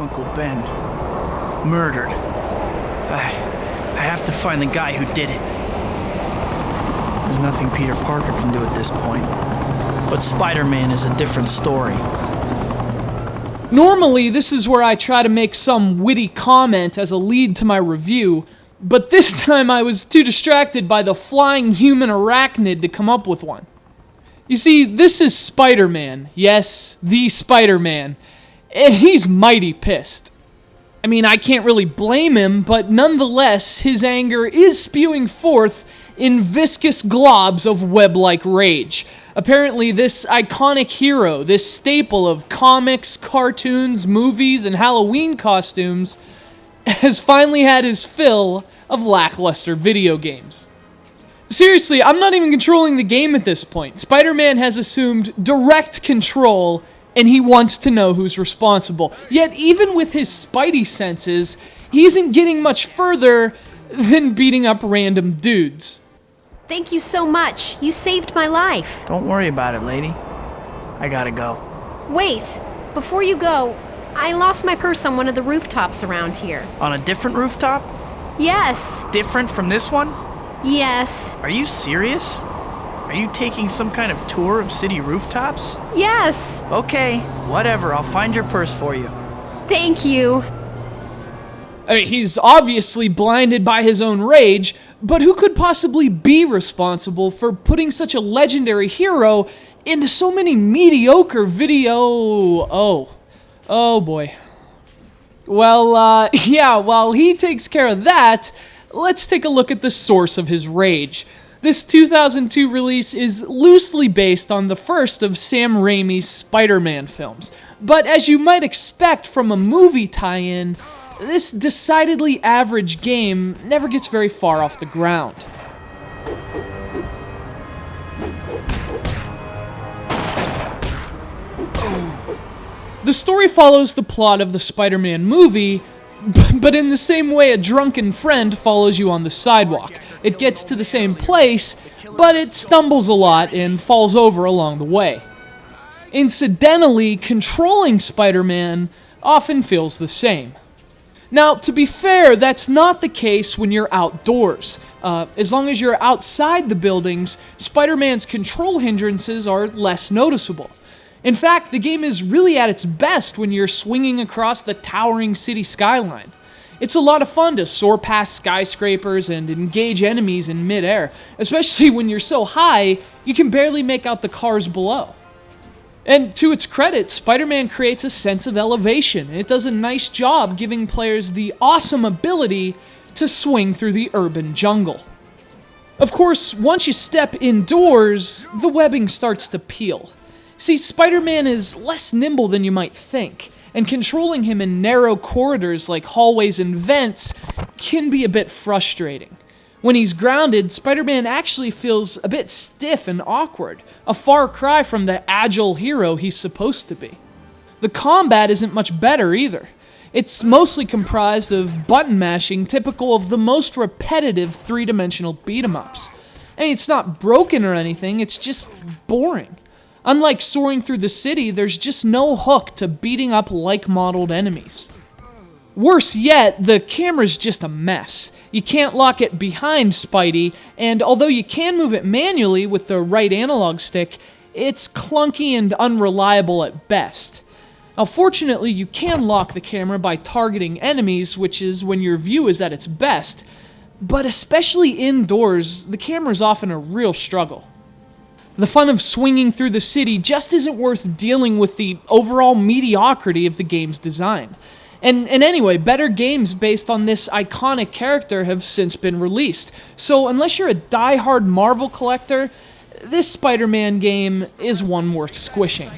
Uncle Ben. Murdered. I have to find the guy who did it. There's nothing Peter Parker can do at this point. But Spider-Man is a different story. Normally, this is where I try to make some witty comment as a lead to my review, but this time I was too distracted by the flying human arachnid to come up with one. You see, this is Spider-Man. Yes, the Spider-Man. And he's mighty pissed. I mean, I can't really blame him, but nonetheless, his anger is spewing forth in viscous globs of web-like rage. Apparently, this iconic hero, this staple of comics, cartoons, movies, and Halloween costumes, has finally had his fill of lackluster video games. Seriously, I'm not even controlling the game at this point. Spider-Man has assumed direct control, and he wants to know who's responsible. Yet, even with his spidey senses, he isn't getting much further than beating up random dudes. Thank you so much. You saved my life. Don't worry about it, lady. I gotta go. Wait, before you go, I lost my purse on one of the rooftops around here. On a different rooftop? Yes. Different from this one? Yes. Are you serious? Are you taking some kind of tour of city rooftops? Yes. Okay, whatever. I'll find your purse for you. Thank you. I mean, he's obviously blinded by his own rage, but who could possibly be responsible for putting such a legendary hero into so many mediocre video... Oh boy. Well, yeah, while he takes care of that, let's take a look at the source of his rage. This 2002 release is loosely based on the first of Sam Raimi's Spider-Man films, but as you might expect from a movie tie-in, this decidedly average game never gets very far off the ground. The story follows the plot of the Spider-Man movie, but in the same way a drunken friend follows you on the sidewalk. It gets to the same place, but it stumbles a lot and falls over along the way. Incidentally, controlling Spider-Man often feels the same. Now, to be fair, that's not the case when you're outdoors. As long as you're outside the buildings, Spider-Man's control hindrances are less noticeable. In fact, the game is really at its best when you're swinging across the towering city skyline. It's a lot of fun to soar past skyscrapers and engage enemies in midair, especially when you're so high you can barely make out the cars below. And to its credit, Spider-Man creates a sense of elevation. It does a nice job giving players the awesome ability to swing through the urban jungle. Of course, once you step indoors, the webbing starts to peel. See, Spider-Man is less nimble than you might think, and controlling him in narrow corridors like hallways and vents can be a bit frustrating. When he's grounded, Spider-Man actually feels a bit stiff and awkward, a far cry from the agile hero he's supposed to be. The combat isn't much better either. It's mostly comprised of button mashing typical of the most repetitive three-dimensional beat-em-ups. I mean, it's not broken or anything, it's just boring. Unlike soaring through the city, there's just no hook to beating up like-modeled enemies. Worse yet, the camera's just a mess. You can't lock it behind Spidey, and although you can move it manually with the right analog stick, it's clunky and unreliable at best. Now fortunately, you can lock the camera by targeting enemies, which is when your view is at its best, but especially indoors, the camera's often a real struggle. The fun of swinging through the city just isn't worth dealing with the overall mediocrity of the game's design. And anyway, better games based on this iconic character have since been released. So unless you're a die-hard Marvel collector, this Spider-Man game is one worth squishing.